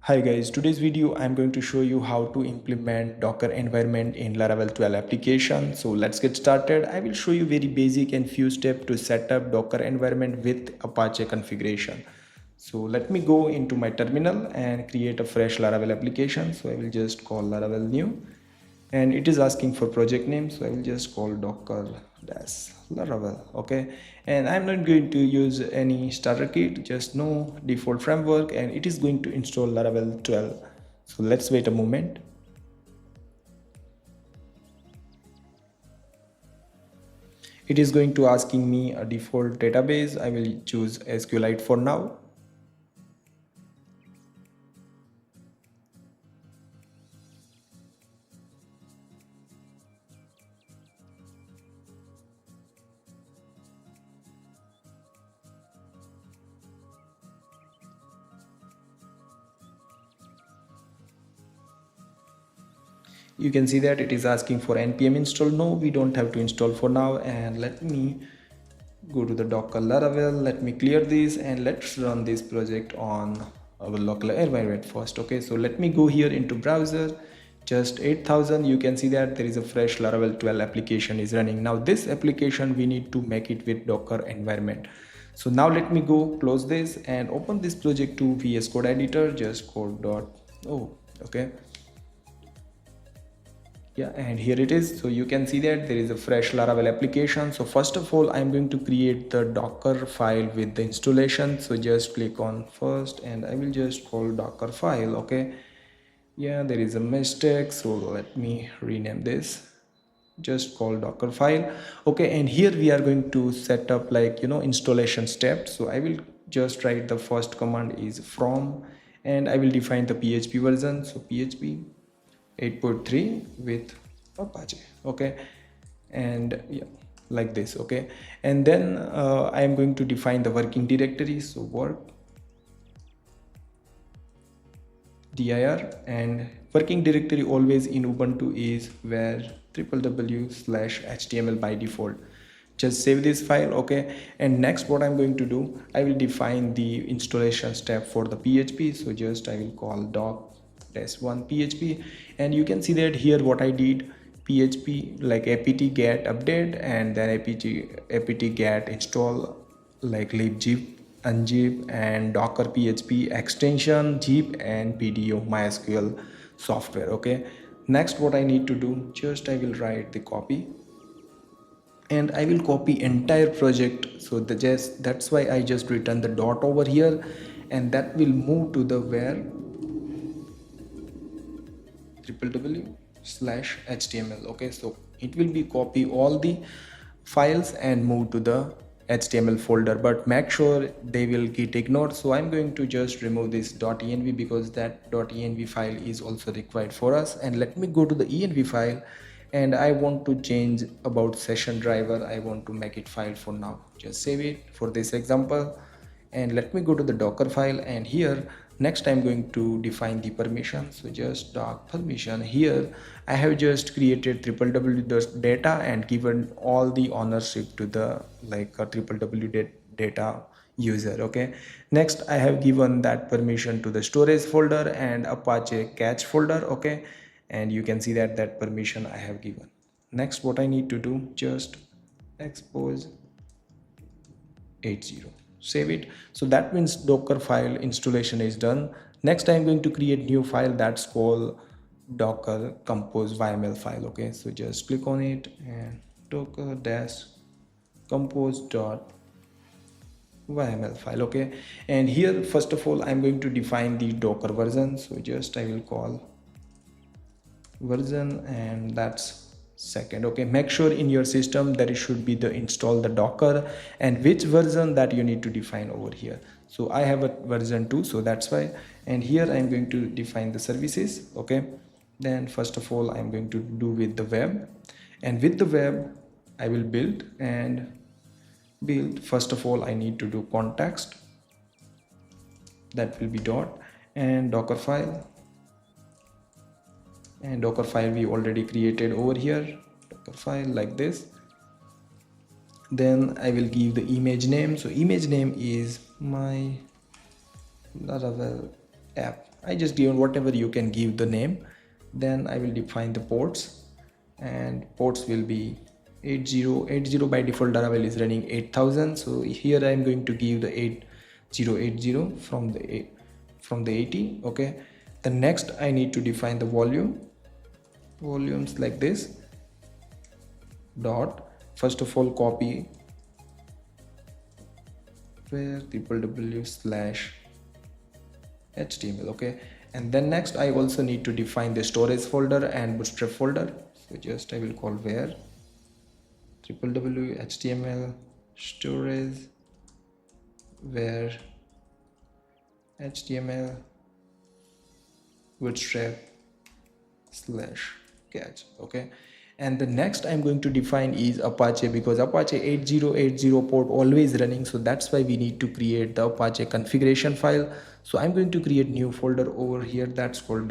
Hi guys, today's video I'm going to show you how to implement Docker environment in Laravel 12 application. So let's get started. I will show you very basic and few steps to set up Docker environment with Apache configuration. So let me go into my terminal and create a fresh Laravel application. So I will just call Laravel new and it is asking for project name, so I will just call Docker Laravel. Okay, and I'm not going to use any starter kit, just no default framework, and it is going to install Laravel 12. So let's wait a moment. It is going to asking me a default database. I will choose SQLite for now. You can see that it is asking for npm install. No, we don't have to install for now. And let me go to the Docker Laravel. Let me clear this and let's run this project on our local environment first. Okay, so let me go here into browser, just 8000. You can see that there is a fresh Laravel 12 application is running. Now this application we need to make it with Docker environment. So now let me go close this and open this project to VS Code editor, just code.o. Okay, yeah, and here it is. So you can see that there is a fresh Laravel application. So first of all, I'm going to create the Docker file with the installation. So just click on first and I will just call Docker file. Okay, yeah, there is a mistake, so let me rename this, just call Docker file. Okay, and here we are going to set up installation steps. So I will just write the first command is from, and I will define the PHP version. So PHP 8.3 with Apache. Okay, and yeah, like this. Okay, and then I am going to define the working directory. So work dir, and working directory always in Ubuntu is where www/html by default. Just save this file. Okay, and next what I'm going to do, I will define the installation step for the PHP. So just I will call doc-1 PHP, and you can see that here what I did, PHP like apt get update, and then apt get install like libzip unzip and docker php extension zip and pdo mysql software. Okay, next what I need to do, just I will write the copy and I will copy entire project. So that's why I just written the dot over here, and that will move to the where www/html. Okay, so it will be copy all the files and move to the html folder, but make sure they will get ignored. So I'm going to just remove this .env because that .env file is also required for us. And let me go to the env file, and I want to change about session driver. I want to make it file for now. Just save it for this example, and let me go to the Docker file, and here next I'm going to define the permission. So just doc permission. Here I have just created www.data and given all the ownership to the www.data user. Okay, next I have given that permission to the storage folder and Apache cache folder. Okay, and you can see that permission I have given. Next what I need to do, just expose 80, save it. So that means Docker file installation is done. Next I'm going to create new file that's called docker compose yml file. Okay, so just click on it and docker dash compose dot yml file. Okay, and here first of all I'm going to define the docker version. So just I will call version, and that's second. Okay, make sure in your system that it should be the install the docker, and which version that you need to define over here. So I have a version 2, so that's why. And here I'm going to define the services. Okay, then first of all I'm going to do with the web, and with the web I will build. First of all I need to do context, that will be dot, and docker file, and docker file we already created over here, docker file like this. Then I will give the image name. So image name is my Laravel app. I just given whatever you can give the name. Then I will define the ports, and ports will be 8080. By default Laravel is running 8000, so here I am going to give the 8080 from the 80. Okay, the next I need to define the volumes like this. Dot, first of all copy where www/html. Okay, and then next I also need to define the storage folder and bootstrap folder. So just I will call where www.html storage where html bootstrap /catch. Okay, and the next I'm going to define is Apache, because Apache 8080 port always running, so that's why we need to create the Apache configuration file. So I'm going to create new folder over here that's called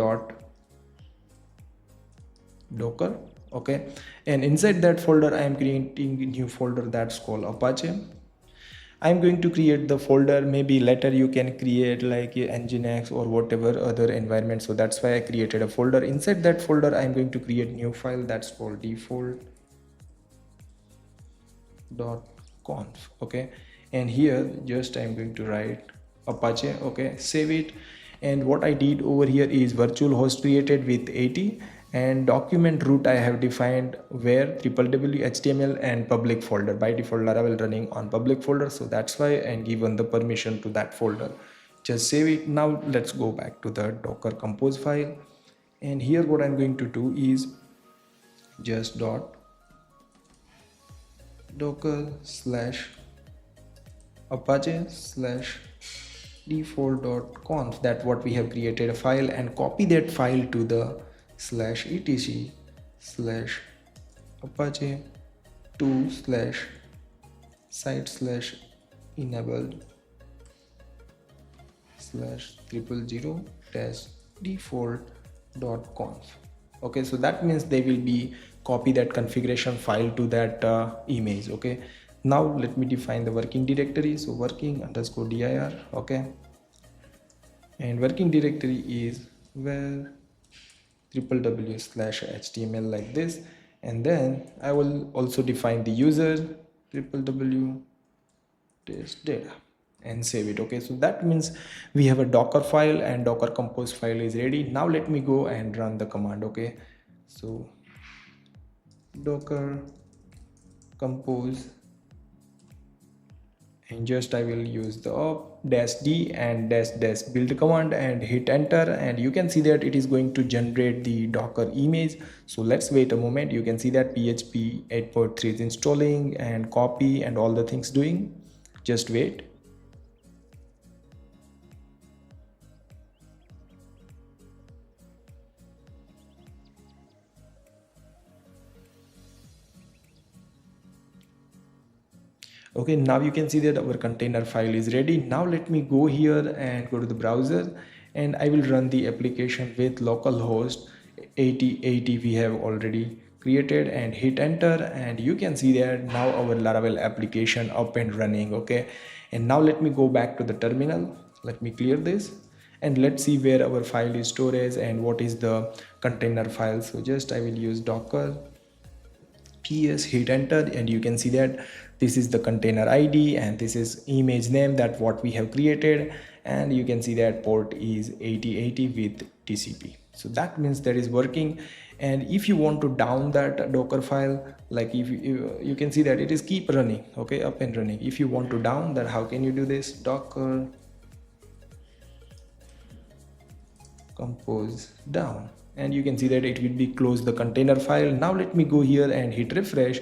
.docker. Okay, and inside that folder I am creating a new folder that's called Apache. I'm going to create the folder, maybe later you can create like Nginx or whatever other environment, so that's why I created a folder. Inside that folder I'm going to create new file that's called default.conf. okay, and here just I'm going to write Apache. Okay, save it. And what I did over here is virtual host created with 80, and document root I have defined where www.html and public folder. By default Laravel running on public folder, so that's why and given the permission to that folder. Just save it. Now let's go back to the docker compose file, and here what I'm going to do is just docker /apache default.conf, that what we have created a file, and copy that file to the /etc/apache 2/site/enabled/000-default.conf. okay, so that means they will be copy that configuration file to that image. Okay, now let me define the working directory. So working_dir. okay, and working directory is where www/html like this, and then I will also define the user www.test_data and save it. Okay, so that means we have a docker file and docker compose file is ready. Now let me go and run the command. Okay, so docker compose, and just I will use the -d and -- build command and hit enter, and you can see that it is going to generate the docker image. So let's wait a moment. You can see that php 8.3 is installing and copy and all the things doing. Just wait. Okay, now you can see that our container file is ready. Now let me go here and go to the browser, and I will run the application with localhost 8080 we have already created, and hit enter, and you can see that now our Laravel application up and running. Okay, and now let me go back to the terminal. Let me clear this, and let's see where our file is storage and what is the container file. So just I will use docker ps, hit enter, and you can see that this is the container id and this is image name that what we have created, and you can see that port is 8080 with tcp. So that means that is working. And if you want to down that docker file, like if you can see that it is keep running, okay, up and running. If you want to down that, how can you do this? Docker compose down, and you can see that it will be close the container file. Now let me go here and hit refresh.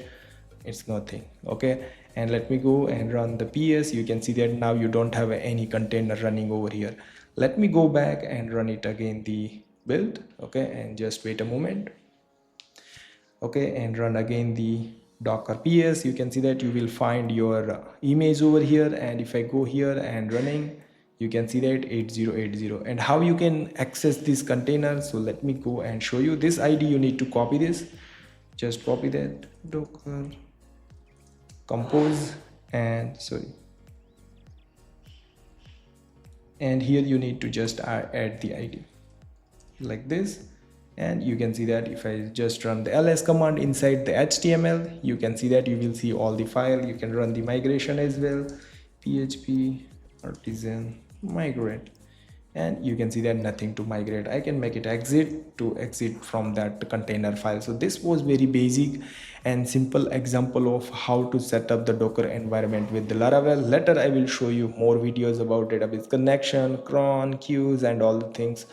It's nothing. Okay, and let me go and run the ps. You can see that now you don't have any container running over here. Let me go back and run it again, the build. Okay, and just wait a moment. Okay, and run again the docker ps. You can see that you will find your image over here, and if I go here and running, you can see that 8080. And how you can access this container, so let me go and show you. This id you need to copy this. Just copy that docker compose, and sorry, and here you need to just add the id like this. And you can see that if I just run the ls command inside the html, you can see that you will see all the file. You can run the migration as well, php artisan migrate, and you can see that nothing to migrate. I can make it exit to exit from that container file. So this was very basic and simple example of how to set up the Docker environment with the Laravel. Later I will show you more videos about database connection, cron, queues, and all the things.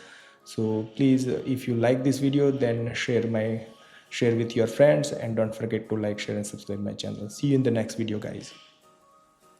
So please, if you like this video, then share with your friends, and don't forget to like, share, and subscribe my channel. See you in the next video, guys.